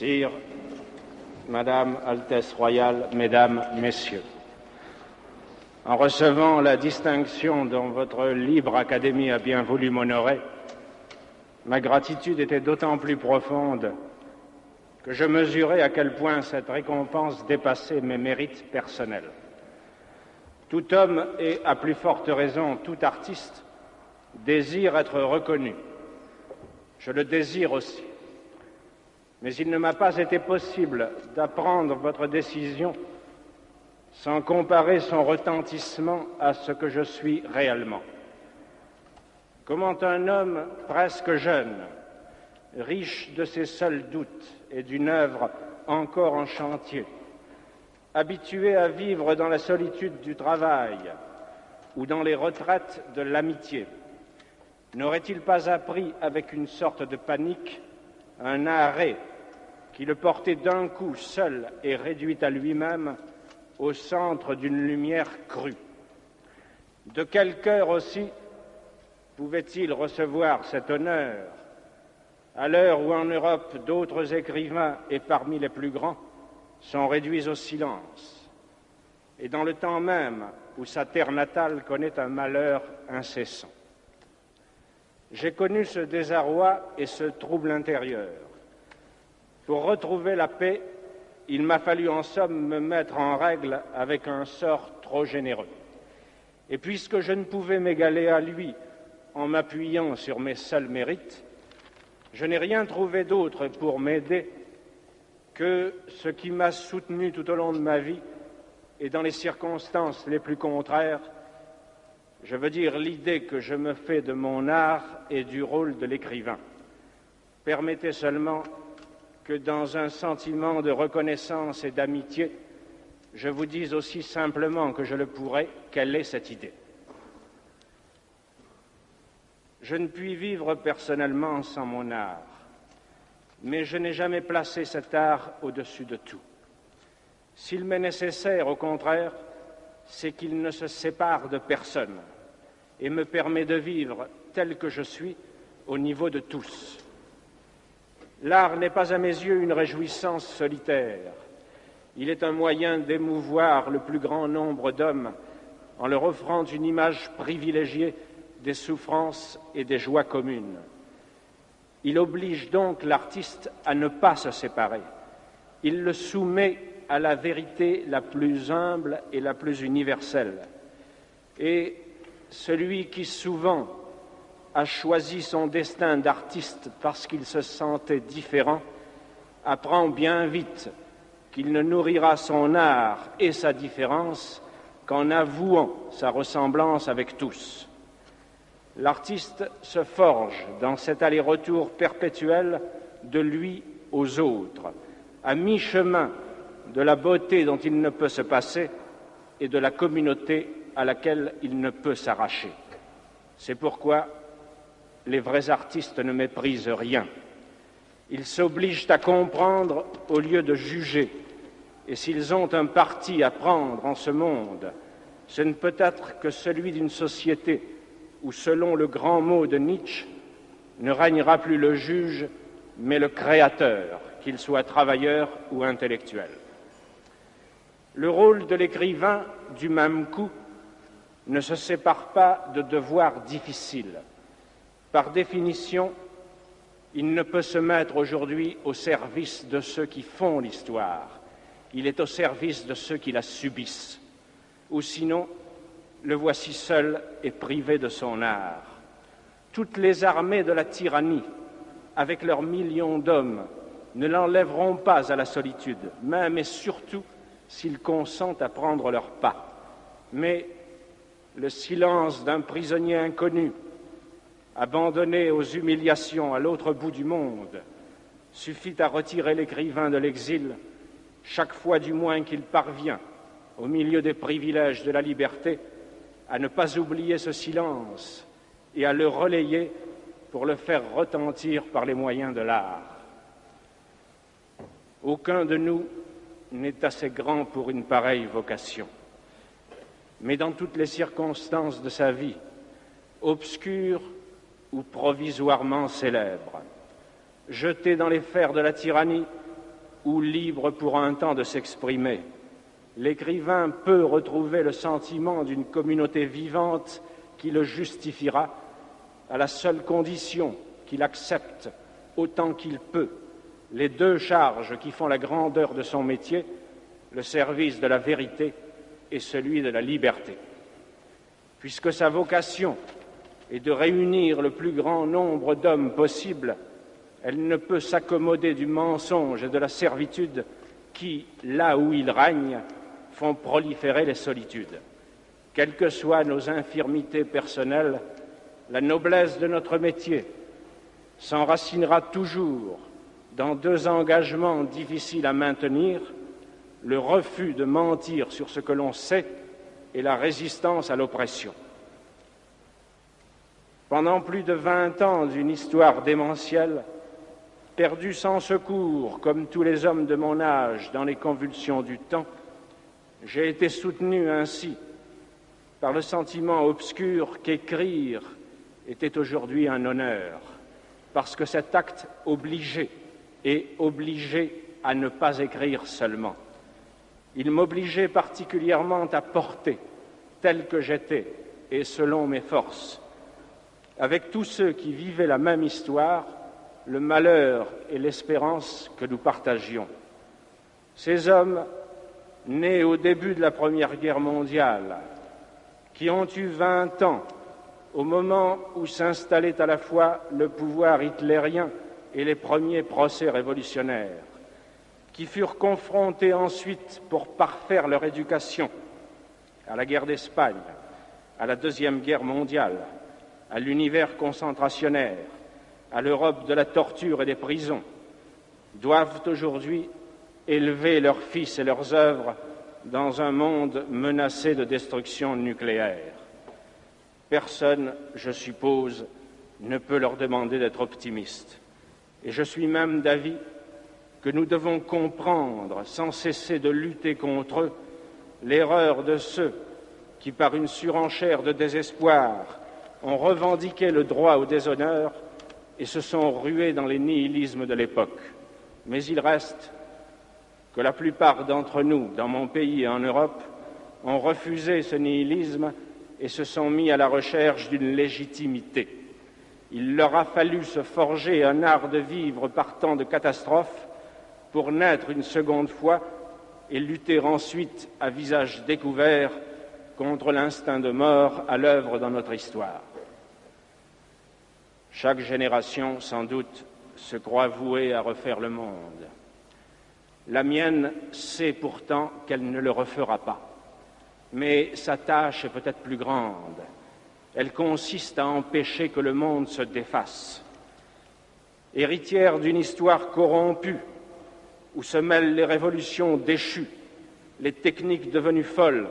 Sire, Madame, Altesse royale, Mesdames, Messieurs, en recevant la distinction dont votre libre académie a bien voulu m'honorer, ma gratitude était d'autant plus profonde que je mesurais à quel point cette récompense dépassait mes mérites personnels. Tout homme et, à plus forte raison, tout artiste désire être reconnu. Je le désire aussi. Mais il ne m'a pas été possible d'apprendre votre décision sans comparer son retentissement à ce que je suis réellement. Comment un homme presque jeune, riche de ses seuls doutes et d'une œuvre encore en chantier, habitué à vivre dans la solitude du travail ou dans les retraites de l'amitié, n'aurait-il pas appris avec une sorte de panique un arrêt qui le portait d'un coup seul et réduit à lui-même au centre d'une lumière crue? De quel cœur aussi pouvait-il recevoir cet honneur à l'heure où en Europe d'autres écrivains, et parmi les plus grands, sont réduits au silence, et dans le temps même où sa terre natale connaît un malheur incessant? J'ai connu ce désarroi et ce trouble intérieur. Pour retrouver la paix, il m'a fallu en somme me mettre en règle avec un sort trop généreux. Et puisque je ne pouvais m'égaler à lui en m'appuyant sur mes seuls mérites, je n'ai rien trouvé d'autre pour m'aider que ce qui m'a soutenu tout au long de ma vie et dans les circonstances les plus contraires, je veux dire l'idée que je me fais de mon art et du rôle de l'écrivain. Permettez seulement que dans un sentiment de reconnaissance et d'amitié, je vous dise aussi simplement que je le pourrais, quelle est cette idée. Je ne puis vivre personnellement sans mon art, mais je n'ai jamais placé cet art au-dessus de tout. S'il m'est nécessaire, au contraire, c'est qu'il ne se sépare de personne et me permet de vivre tel que je suis au niveau de tous. L'art n'est pas à mes yeux une réjouissance solitaire. Il est un moyen d'émouvoir le plus grand nombre d'hommes en leur offrant une image privilégiée des souffrances et des joies communes. Il oblige donc l'artiste à ne pas se séparer. Il le soumet à la vérité la plus humble et la plus universelle. Et celui qui souvent a choisi son destin d'artiste parce qu'il se sentait différent, apprend bien vite qu'il ne nourrira son art et sa différence qu'en avouant sa ressemblance avec tous. L'artiste se forge dans cet aller-retour perpétuel de lui aux autres, à mi-chemin de la beauté dont il ne peut se passer et de la communauté à laquelle il ne peut s'arracher. C'est pourquoi les vrais artistes ne méprisent rien. Ils s'obligent à comprendre au lieu de juger. Et s'ils ont un parti à prendre en ce monde, ce ne peut être que celui d'une société où, selon le grand mot de Nietzsche, ne régnera plus le juge, mais le créateur, qu'il soit travailleur ou intellectuel. Le rôle de l'écrivain, du même coup, ne se sépare pas de devoirs difficiles. Par définition, il ne peut se mettre aujourd'hui au service de ceux qui font l'histoire. Il est au service de ceux qui la subissent. Ou sinon, le voici seul et privé de son art. Toutes les armées de la tyrannie, avec leurs millions d'hommes, ne l'enlèveront pas à la solitude, même et surtout s'ils consentent à prendre leur pas. Mais le silence d'un prisonnier inconnu, abandonné aux humiliations à l'autre bout du monde, suffit à retirer l'écrivain de l'exil, chaque fois du moins qu'il parvient, au milieu des privilèges de la liberté, à ne pas oublier ce silence et à le relayer pour le faire retentir par les moyens de l'art. Aucun de nous n'est assez grand pour une pareille vocation. Mais dans toutes les circonstances de sa vie, obscures ou provisoirement célèbres, jeté dans les fers de la tyrannie ou libre pour un temps de s'exprimer, l'écrivain peut retrouver le sentiment d'une communauté vivante qui le justifiera, à la seule condition qu'il accepte, autant qu'il peut, les deux charges qui font la grandeur de son métier, le service de la vérité et celui de la liberté. Puisque sa vocation est de réunir le plus grand nombre d'hommes possible, elle ne peut s'accommoder du mensonge et de la servitude qui, là où ils règnent, font proliférer les solitudes. Quelles que soient nos infirmités personnelles, la noblesse de notre métier s'enracinera toujours dans deux engagements difficiles à maintenir, le refus de mentir sur ce que l'on sait et la résistance à l'oppression. Pendant plus de 20 ans d'une histoire démentielle, perdue sans secours, comme tous les hommes de mon âge dans les convulsions du temps, j'ai été soutenu ainsi par le sentiment obscur qu'écrire était aujourd'hui un honneur, parce que cet acte obligeait et obligeait à ne pas écrire seulement. Il m'obligeait particulièrement à porter, tel que j'étais et selon mes forces, avec tous ceux qui vivaient la même histoire, le malheur et l'espérance que nous partagions. Ces hommes, nés au début de la Première Guerre mondiale, qui ont eu 20 ans au moment où s'installait à la fois le pouvoir hitlérien et les premiers procès révolutionnaires, qui furent confrontés ensuite pour parfaire leur éducation à la guerre d'Espagne, à la Deuxième Guerre mondiale, à l'univers concentrationnaire, à l'Europe de la torture et des prisons, doivent aujourd'hui élever leurs fils et leurs œuvres dans un monde menacé de destruction nucléaire. Personne, je suppose, ne peut leur demander d'être optimistes. Et je suis même d'avis que nous devons comprendre, sans cesser de lutter contre eux, l'erreur de ceux qui, par une surenchère de désespoir, ont revendiqué le droit au déshonneur et se sont rués dans les nihilismes de l'époque. Mais il reste que la plupart d'entre nous, dans mon pays et en Europe, ont refusé ce nihilisme et se sont mis à la recherche d'une légitimité. Il leur a fallu se forger un art de vivre par temps de catastrophes pour naître une seconde fois et lutter ensuite à visage découvert contre l'instinct de mort à l'œuvre dans notre histoire. Chaque génération, sans doute, se croit vouée à refaire le monde. La mienne sait pourtant qu'elle ne le refera pas. Mais sa tâche est peut-être plus grande. Elle consiste à empêcher que le monde se défasse. Héritière d'une histoire corrompue, où se mêlent les révolutions déchues, les techniques devenues folles,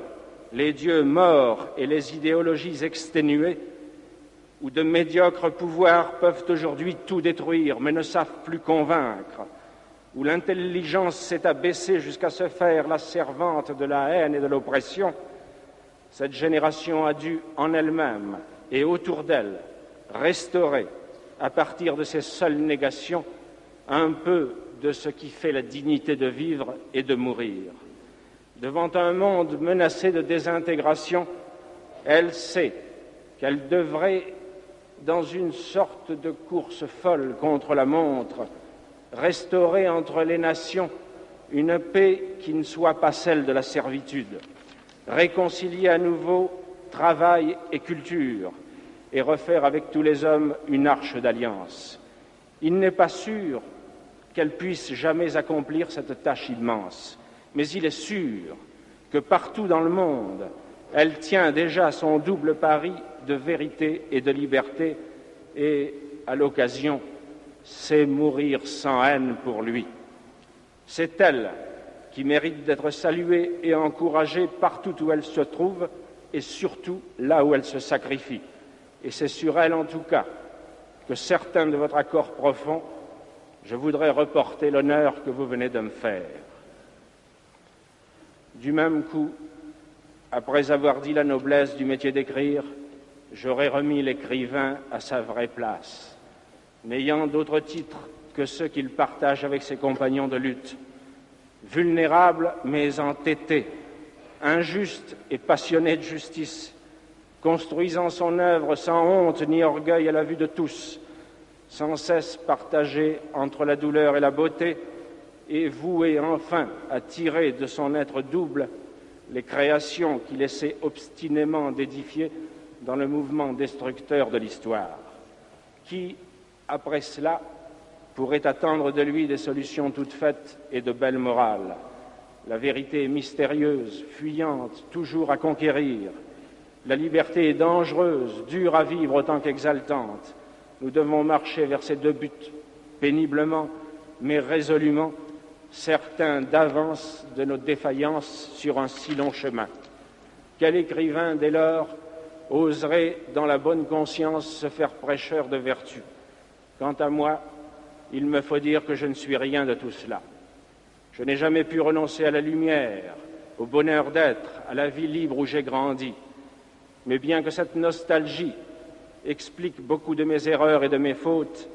les dieux morts et les idéologies exténuées, où de médiocres pouvoirs peuvent aujourd'hui tout détruire, mais ne savent plus convaincre, où l'intelligence s'est abaissée jusqu'à se faire la servante de la haine et de l'oppression, cette génération a dû en elle-même et autour d'elle restaurer, à partir de ses seules négations, un peu de ce qui fait la dignité de vivre et de mourir. Devant un monde menacé de désintégration, elle sait qu'elle devrait, dans une sorte de course folle contre la montre, restaurer entre les nations une paix qui ne soit pas celle de la servitude, réconcilier à nouveau travail et culture et refaire avec tous les hommes une arche d'alliance. Il n'est pas sûr qu'elle puisse jamais accomplir cette tâche immense, mais il est sûr que partout dans le monde, elle tient déjà son double pari de vérité et de liberté et, à l'occasion, sait mourir sans haine pour lui. C'est elle qui mérite d'être saluée et encouragée partout où elle se trouve et surtout là où elle se sacrifie. Et c'est sur elle, en tout cas, que certains de votre accord profond, je voudrais reporter l'honneur que vous venez de me faire. Du même coup, après avoir dit la noblesse du métier d'écrire, j'aurais remis l'écrivain à sa vraie place, n'ayant d'autre titre que ceux qu'il partage avec ses compagnons de lutte, vulnérable mais entêté, injuste et passionné de justice, construisant son œuvre sans honte ni orgueil à la vue de tous, sans cesse partagé entre la douleur et la beauté, et voué enfin à tirer de son être double les créations qu'il essaie obstinément d'édifier dans le mouvement destructeur de l'histoire. Qui, après cela, pourrait attendre de lui des solutions toutes faites et de belle morale? La vérité est mystérieuse, fuyante, toujours à conquérir. La liberté est dangereuse, dure à vivre autant qu'exaltante. Nous devons marcher vers ces deux buts, péniblement, mais résolument, certains d'avance de nos défaillances sur un si long chemin. Quel écrivain, dès lors, oserait, dans la bonne conscience, se faire prêcheur de vertu? Quant à moi, il me faut dire que je ne suis rien de tout cela. Je n'ai jamais pu renoncer à la lumière, au bonheur d'être, à la vie libre où j'ai grandi. Mais bien que cette nostalgie explique beaucoup de mes erreurs et de mes fautes,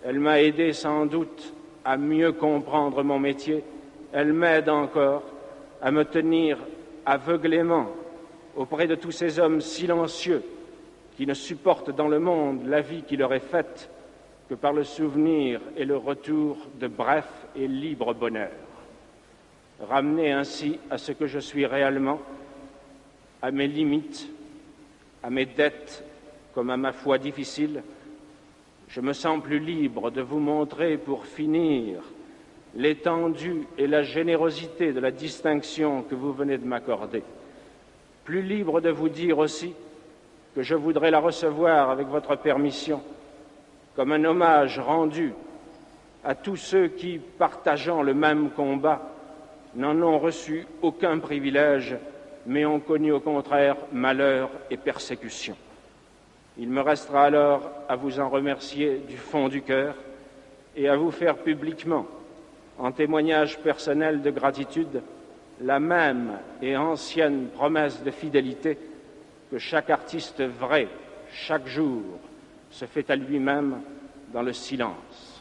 elle m'a aidé sans doute à mieux comprendre mon métier. Elle m'aide encore à me tenir aveuglément auprès de tous ces hommes silencieux qui ne supportent dans le monde la vie qui leur est faite que par le souvenir et le retour de bref et libre bonheur. Ramené ainsi à ce que je suis réellement, à mes limites, à mes dettes comme à ma foi difficile, je me sens plus libre de vous montrer pour finir l'étendue et la générosité de la distinction que vous venez de m'accorder. Plus libre de vous dire aussi que je voudrais la recevoir avec votre permission comme un hommage rendu à tous ceux qui, partageant le même combat, n'en ont reçu aucun privilège, mais ont connu au contraire malheur et persécution. Il me restera alors à vous en remercier du fond du cœur et à vous faire publiquement, en témoignage personnel de gratitude, la même et ancienne promesse de fidélité que chaque artiste vrai, chaque jour, se fait à lui-même dans le silence.